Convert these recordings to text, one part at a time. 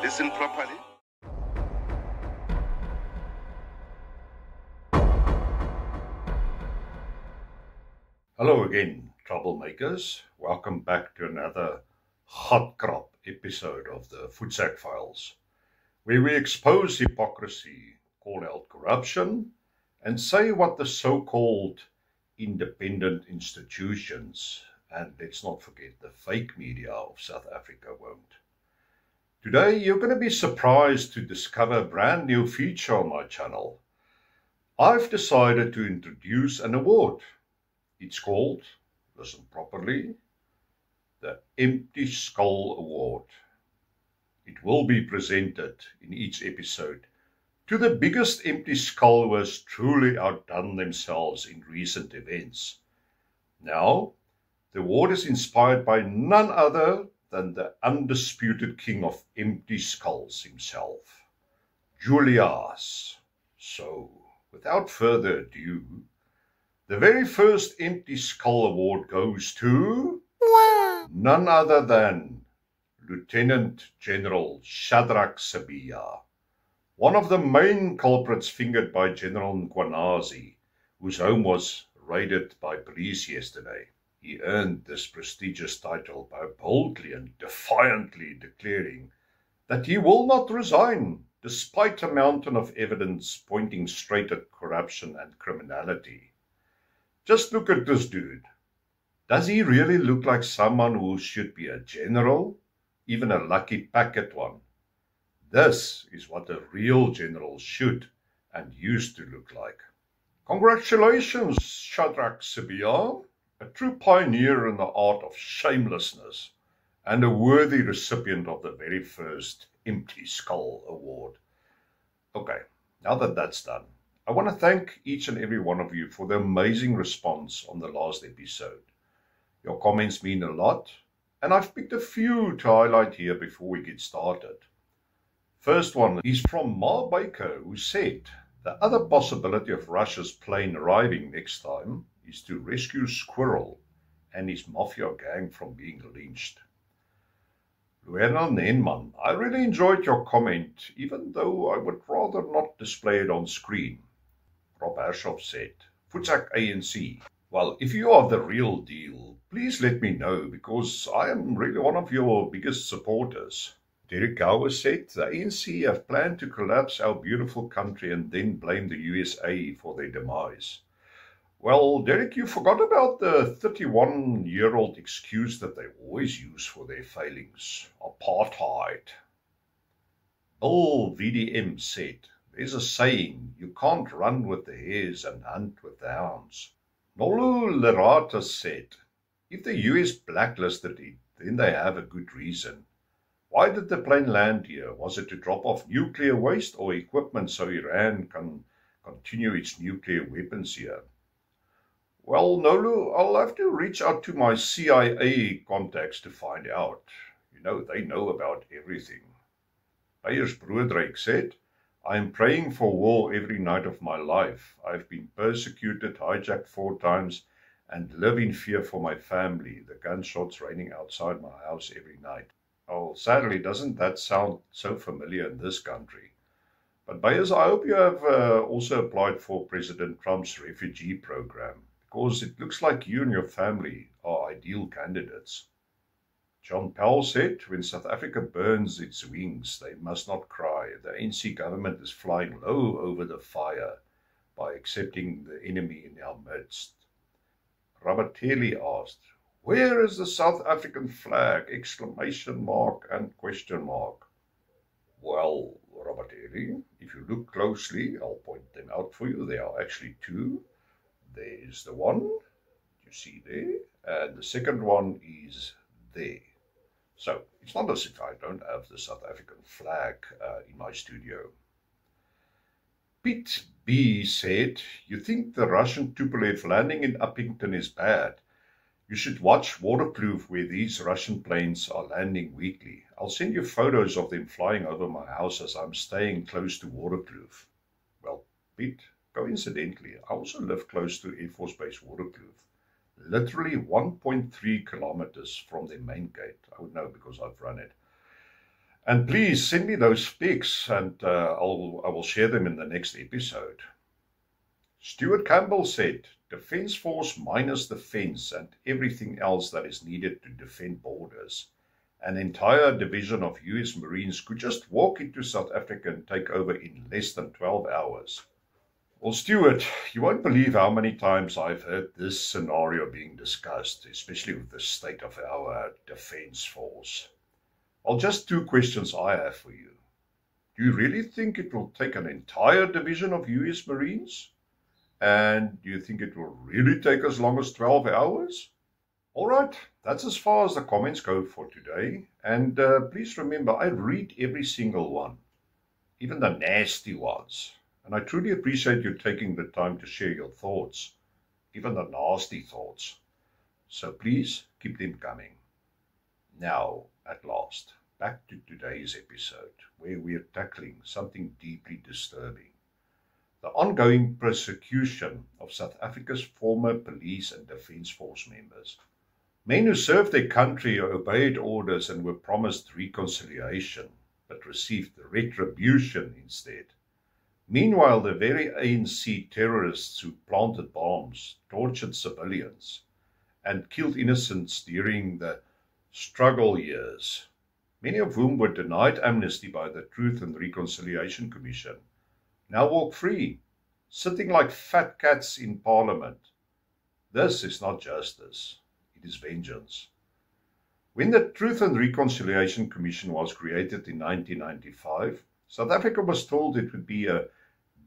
Listen properly. Hello again, troublemakers. Welcome back to another hot crop episode of the Voetsack Files, where we expose hypocrisy, call out corruption, and say what the so-called independent institutions, and let's not forget the fake media of South Africa, won't. Today, you're going to be surprised to discover a brand new feature on my channel. I've decided to introduce an award. It's called, listen properly, the Empty Skull Award. It will be presented in each episode to the biggest empty skull who has truly outdone themselves in recent events. Now, the award is inspired by none other than the undisputed king of empty skulls himself, Julius. So, without further ado, the very first Empty Skull Award goes to none other than Lieutenant General Shadrack Sibiya, one of the main culprits fingered by General Mkhwanazi, whose home was raided by police yesterday. He earned this prestigious title by boldly and defiantly declaring that he will not resign, despite a mountain of evidence pointing straight at corruption and criminality. Just look at this dude. Does he really look like someone who should be a general? Even a lucky packet one. This is what a real general should and used to look like. Congratulations, Shadrack Sibiya, a true pioneer in the art of shamelessness and a worthy recipient of the very first Empty Skull Award. Okay, now that that's done, I want to thank each and every one of you for the amazing response on the last episode. Your comments mean a lot, and I've picked a few to highlight here before we get started. First one is from Ma Baker, who said, the other possibility of Russia's plane arriving next time is to rescue Squirrel and his mafia gang from being lynched. Luena Nenman, I really enjoyed your comment, even though I would rather not display it on screen. Rob Hershoff said, Voetsack ANC. Well, if you are the real deal, please let me know, because I am really one of your biggest supporters. Derek Gower said, the ANC have planned to collapse our beautiful country and then blame the USA for their demise. Well, Derek, you forgot about the 31-year-old excuse that they always use for their failings. Apartheid. Bill VDM said, there's a saying, you can't run with the hares and hunt with the hounds. Nolu Lerata said, if the US blacklisted it, then they have a good reason. Why did the plane land here? Was it to drop off nuclear waste or equipment so Iran can continue its nuclear weapons here? Well, Nolu, I'll have to reach out to my CIA contacts to find out. You know, they know about everything. Beyers Broodryk said, I am praying for war every night of my life. I've been persecuted, hijacked 4 times, and live in fear for my family. The gunshots raining outside my house every night. Oh, sadly, doesn't that sound so familiar in this country? But Beyers, I hope you have also applied for President Trump's refugee program, because it looks like you and your family are ideal candidates. John Powell said, when South Africa burns its wings, they must not cry. The ANC government is flying low over the fire by accepting the enemy in our midst. Rabateli asked, where is the South African flag? Exclamation mark and question mark. Well, Rabateli, if you look closely, I'll point them out for you. There are actually 2. There's the one, you see there, and the second one is there. So, it's not as if I don't have the South African flag in my studio. Pete B. said, you think the Russian Tupolev landing in Uppington is bad? You should watch Waterkloof where these Russian planes are landing weekly. I'll send you photos of them flying over my house as I'm staying close to Waterkloof. Well, Pete, coincidentally, I also live close to Air Force Base Waterkloof. Literally 1.3 kilometers from the main gate. I would know because I've run it. And please send me those pics and I will share them in the next episode. Stuart Campbell said, Defence Force minus the fence and everything else that is needed to defend borders. An entire division of US Marines could just walk into South Africa and take over in less than 12 hours. Well, Stuart, you won't believe how many times I've heard this scenario being discussed, especially with the state of our Defence Force. Well, just two questions I have for you. Do you really think it will take an entire division of US Marines? And do you think it will really take as long as 12 hours? All right, that's as far as the comments go for today. And please remember, I read every single one, even the nasty ones. And I truly appreciate you taking the time to share your thoughts, even the nasty thoughts. So please keep them coming. Now, at last, back to today's episode, where we are tackling something deeply disturbing. The ongoing persecution of South Africa's former police and defence force members. Men who served their country, obeyed orders and were promised reconciliation, but received retribution instead. Meanwhile, the very ANC terrorists who planted bombs, tortured civilians, and killed innocents during the struggle years, many of whom were denied amnesty by the Truth and Reconciliation Commission, now walk free, sitting like fat cats in Parliament. This is not justice, it is vengeance. When the Truth and Reconciliation Commission was created in 1995, South Africa was told it would be a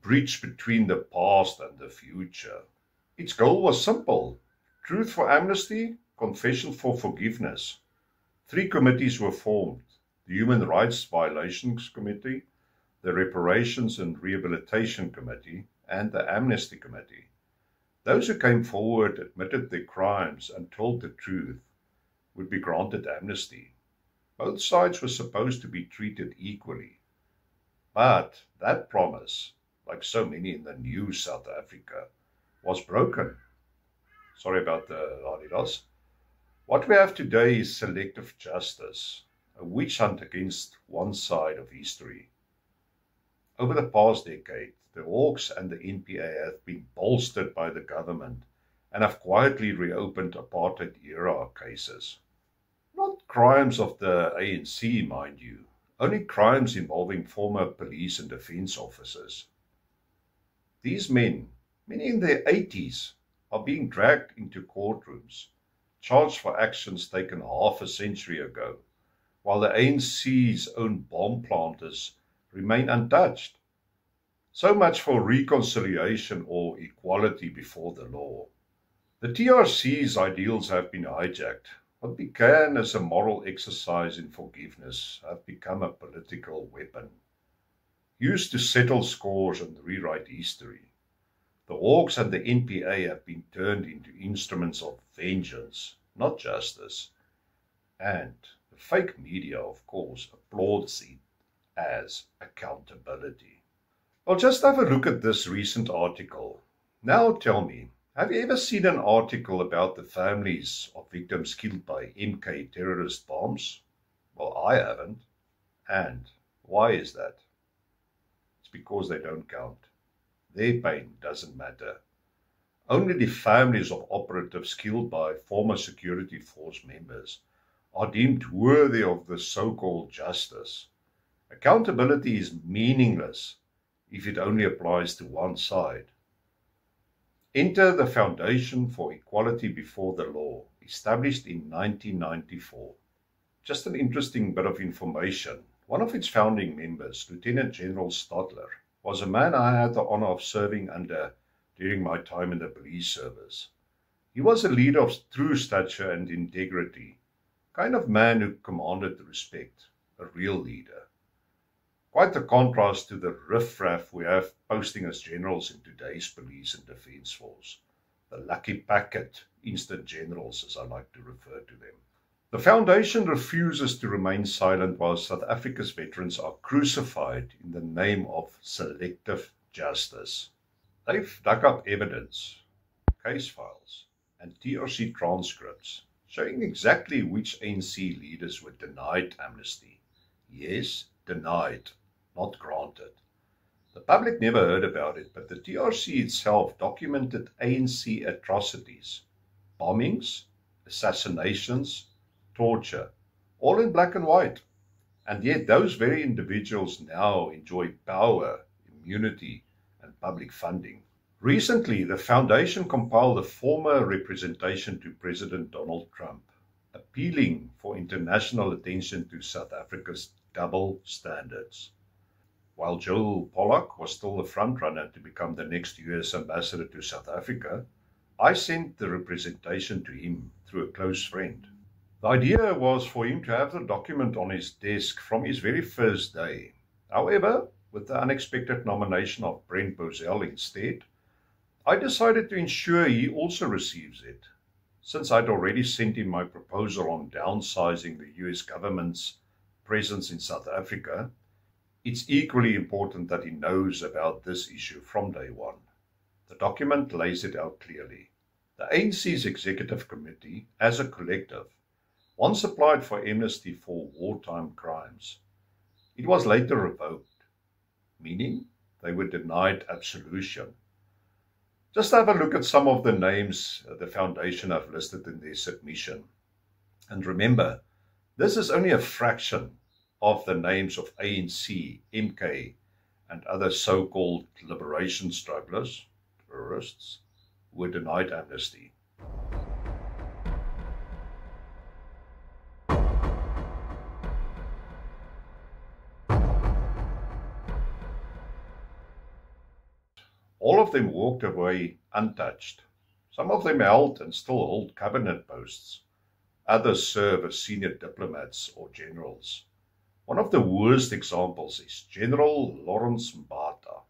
bridge between the past and the future. Its goal was simple: truth for amnesty, confession for forgiveness. 3 committees were formed: the Human Rights Violations Committee, the Reparations and Rehabilitation Committee, and the Amnesty Committee. Those who came forward, admitted their crimes, and told the truth would be granted amnesty. Both sides were supposed to be treated equally. But that promise, like so many in the new South Africa, was broken. Sorry about the Adidas. What we have today is selective justice, a witch hunt against one side of history. Over the past decade, the Hawks and the NPA have been bolstered by the government and have quietly reopened apartheid-era cases. Not crimes of the ANC, mind you, only crimes involving former police and defence officers. These men, many in their 80s, are being dragged into courtrooms, charged for actions taken half a century ago, while the ANC's own bomb planters remain untouched. So much for reconciliation or equality before the law. The TRC's ideals have been hijacked. What began as a moral exercise in forgiveness have become a political weapon, used to settle scores and rewrite history. The Hawks and the NPA have been turned into instruments of vengeance, not justice. And the fake media, of course, applauds it as accountability. Well, just have a look at this recent article. Now tell me, have you ever seen an article about the families of victims killed by MK terrorist bombs? Well, I haven't. And why is that? It's because they don't count. Their pain doesn't matter. Only the families of operatives killed by former security force members are deemed worthy of the so-called justice. Accountability is meaningless if it only applies to one side. Enter the Foundation for Equality Before the Law, established in 1994. Just an interesting bit of information. One of its founding members, Lieutenant General Stadler, was a man I had the honor of serving under during my time in the police service. He was a leader of true stature and integrity, kind of man who commanded respect, a real leader. Quite the contrast to the riffraff we have posting as generals in today's police and defence force, the lucky packet instant generals, as I like to refer to them. The Foundation refuses to remain silent while South Africa's veterans are crucified in the name of selective justice. They've dug up evidence, case files, and TRC transcripts showing exactly which ANC leaders were denied amnesty, Yes, denied, not granted. The public never heard about it, but the TRC itself documented ANC atrocities, bombings, assassinations, torture, all in black and white. And yet those very individuals now enjoy power, immunity, and public funding. Recently, the foundation compiled a former representation to President Donald Trump, appealing for international attention to South Africa's double standards. While Joel Pollak was still the frontrunner to become the next US ambassador to South Africa, I sent the representation to him through a close friend. The idea was for him to have the document on his desk from his very first day. However, with the unexpected nomination of Brent Bozell instead, I decided to ensure he also receives it. Since I'd already sent him my proposal on downsizing the US government's presence in South Africa, it's equally important that he knows about this issue from day one. The document lays it out clearly. The ANC's Executive Committee, as a collective, once applied for amnesty for wartime crimes. It was later revoked, meaning they were denied absolution. Just have a look at some of the names the foundation have listed in their submission. And remember, this is only a fraction of the names of ANC, MK, and other so-called liberation strugglers, terrorists, who were denied amnesty. All of them walked away untouched. Some of them held and still hold cabinet posts. Others serve as senior diplomats or generals. One of the worst examples is General Lawrence Mbata,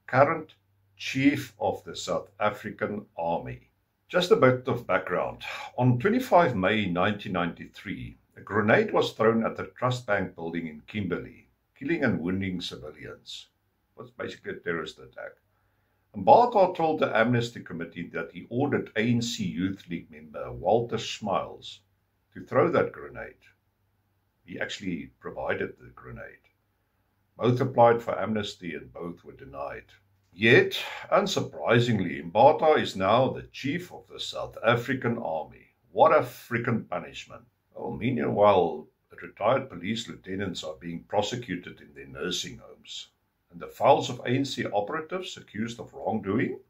current Chief of the South African Army. Just a bit of background. On 25 May 1993, a grenade was thrown at the Trust Bank building in Kimberley, killing and wounding civilians. It was basically a terrorist attack. Mbata told the Amnesty Committee that he ordered ANC Youth League member Walter Schmiles to throw that grenade. He actually provided the grenade. Both applied for amnesty and both were denied. Yet, unsurprisingly, Mbata is now the Chief of the South African Army. What a freaking punishment. Well, meanwhile, retired police lieutenants are being prosecuted in their nursing homes. And the files of ANC operatives accused of wrongdoing?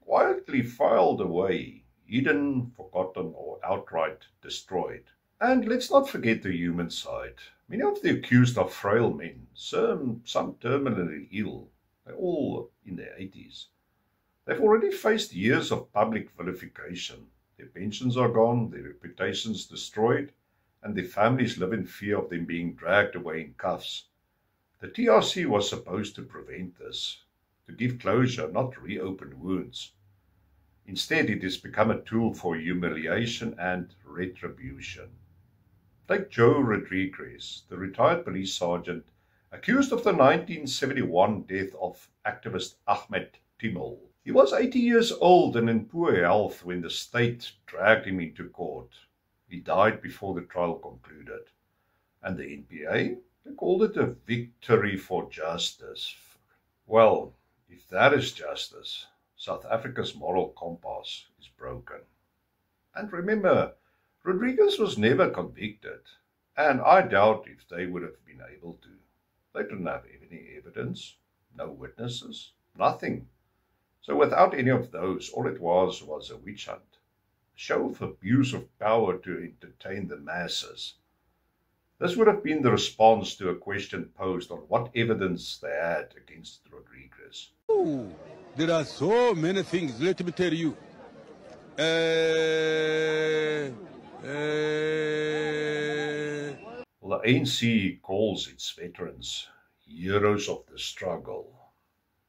Quietly filed away, hidden, forgotten, or outright destroyed. And let's not forget the human side. Many of the accused are frail men, some terminally ill. They're all in their 80s. They've already faced years of public vilification. Their pensions are gone, their reputations destroyed, and their families live in fear of them being dragged away in cuffs. The TRC was supposed to prevent this, to give closure, not reopen wounds. Instead, it has become a tool for humiliation and retribution. Take Joe Rodriguez, the retired police sergeant accused of the 1971 death of activist Ahmed Timol. He was 80 years old and in poor health when the state dragged him into court. He died before the trial concluded. And the NPA? They called it a victory for justice. Well, if that is justice, South Africa's moral compass is broken. And remember, Rodriguez was never convicted, and I doubt if they would have been able to. They didn't have any evidence, no witnesses, nothing. So without any of those, all it was a witch hunt, a show of abuse of power to entertain the masses. This would have been the response to a question posed on what evidence they had against Rodriguez. Ooh, there are so many things, let me tell you. Well, the ANC calls its veterans heroes of the struggle.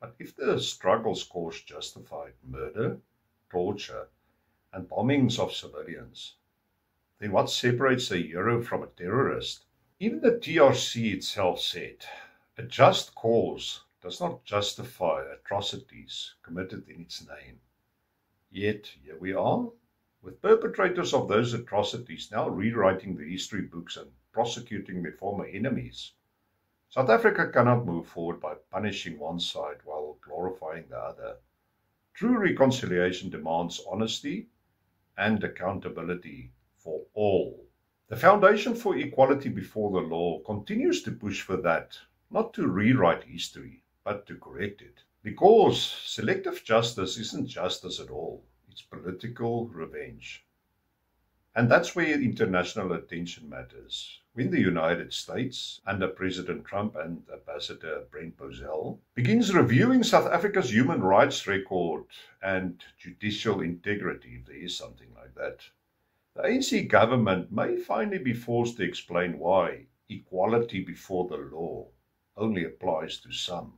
But if the struggle's cause justified murder, torture, and bombings of civilians, then what separates a hero from a terrorist? Even the TRC itself said, a just cause does not justify atrocities committed in its name. Yet, here we are, with perpetrators of those atrocities now rewriting the history books and prosecuting their former enemies. South Africa cannot move forward by punishing one side while glorifying the other. True reconciliation demands honesty and accountability for all. The Foundation for Equality Before the Law continues to push for that, not to rewrite history, but to correct it. Because selective justice isn't justice at all. It's political revenge. And that's where international attention matters. When the United States, under President Trump and Ambassador Brent Bozell, begins reviewing South Africa's human rights record and judicial integrity, if there is something like that, the ANC government may finally be forced to explain why equality before the law only applies to some.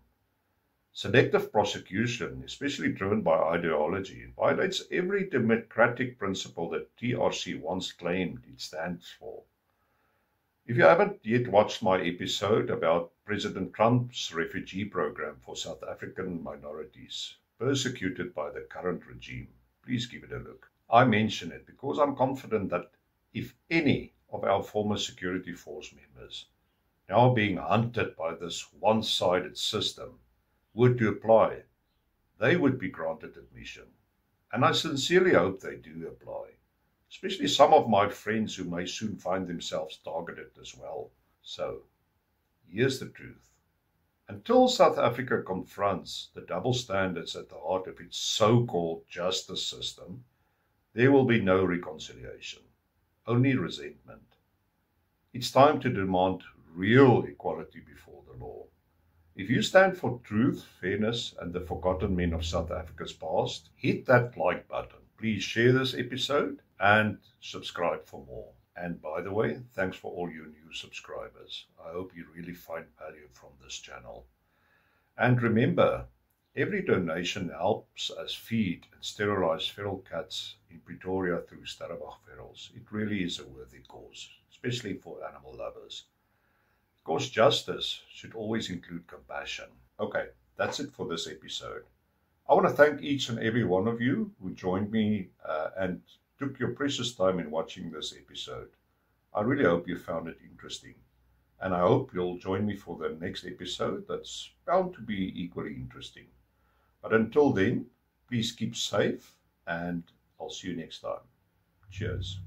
Selective prosecution, especially driven by ideology, violates every democratic principle that TRC once claimed it stands for. If you haven't yet watched my episode about President Trump's refugee program for South African minorities persecuted by the current regime, please give it a look. I mention it because I'm confident that if any of our former security force members, now being hunted by this one-sided system, were to apply, they would be granted admission. And I sincerely hope they do apply, especially some of my friends who may soon find themselves targeted as well. So, here's the truth. Until South Africa confronts the double standards at the heart of its so-called justice system, there will be no reconciliation, only resentment. It's time to demand real equality before the law. If you stand for truth, fairness, and the forgotten men of South Africa's past, hit that like button. Please share this episode and subscribe for more. And by the way, thanks for all you new subscribers. I hope you really find value from this channel. And remember, every donation helps us feed and sterilize feral cats in Pretoria through Sterrebach Ferals. It really is a worthy cause, especially for animal lovers. Of course, justice should always include compassion. Okay, that's it for this episode. I want to thank each and every one of you who joined me and took your precious time in watching this episode. I really hope you found it interesting. And I hope you'll join me for the next episode that's bound to be equally interesting. But until then, please keep safe and I'll see you next time. Cheers.